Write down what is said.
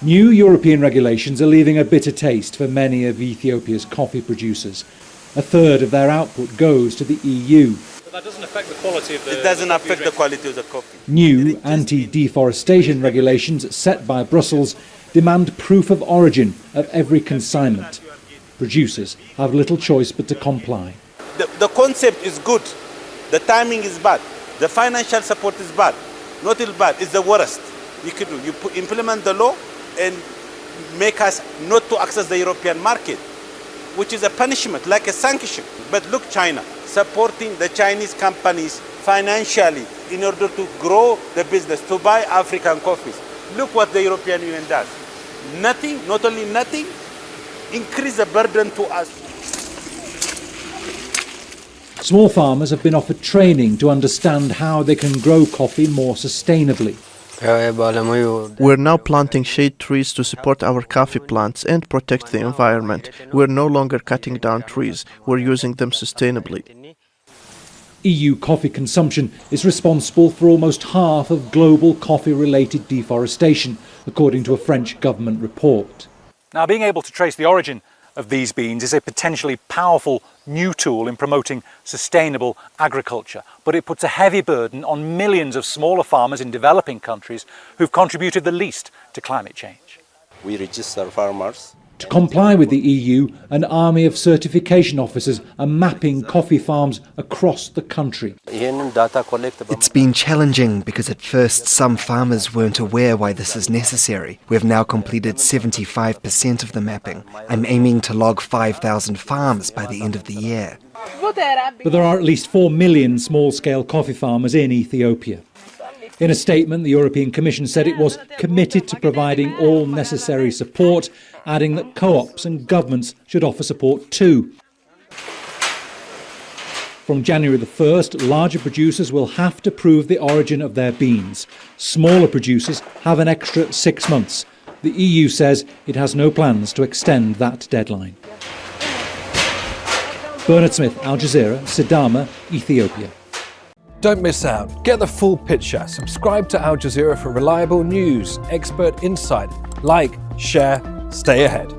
New European regulations are leaving a bitter taste for many of Ethiopia's coffee producers. A third of their output goes to the EU. But that doesn't affect the quality of the... It doesn't affect the quality of the coffee. New anti-deforestation regulations set by Brussels demand proof of origin of every consignment. Producers have little choice but to comply. The concept is good. The timing is bad. The financial support is bad. Not all bad, it's the worst you could do. You implement the law and make us not to access the European market, which is a punishment, like a sanction. But look, China, supporting the Chinese companies financially in order to grow the business, to buy African coffees. Look what the European Union does. Nothing, not only nothing, increase the burden to us. Small farmers have been offered training to understand how they can grow coffee more sustainably. We're now planting shade trees to support our coffee plants and protect the environment. We're no longer cutting down trees, we're using them sustainably. EU coffee consumption is responsible for almost half of global coffee-related deforestation, according to a French government report. Now, being able to trace the origin of these beans is a potentially powerful new tool in promoting sustainable agriculture, but it puts a heavy burden on millions of smaller farmers in developing countries who've contributed the least to climate change. We register farmers. To comply with the EU, an army of certification officers are mapping coffee farms across the country. It's been challenging because at first some farmers weren't aware why this is necessary. We've now completed 75% of the mapping. I'm aiming to log 5,000 farms by the end of the year. But there are at least 4 million small-scale coffee farmers in Ethiopia. In a statement, the European Commission said it was committed to providing all necessary support, adding that co-ops and governments should offer support too. From January the 1st, larger producers will have to prove the origin of their beans. Smaller producers have an extra 6 months. The EU says it has no plans to extend that deadline. Bernard Smith, Al Jazeera, Sidama, Ethiopia. Don't miss out. Get the full picture. Subscribe to Al Jazeera for reliable news, expert insight. Like, share, stay ahead.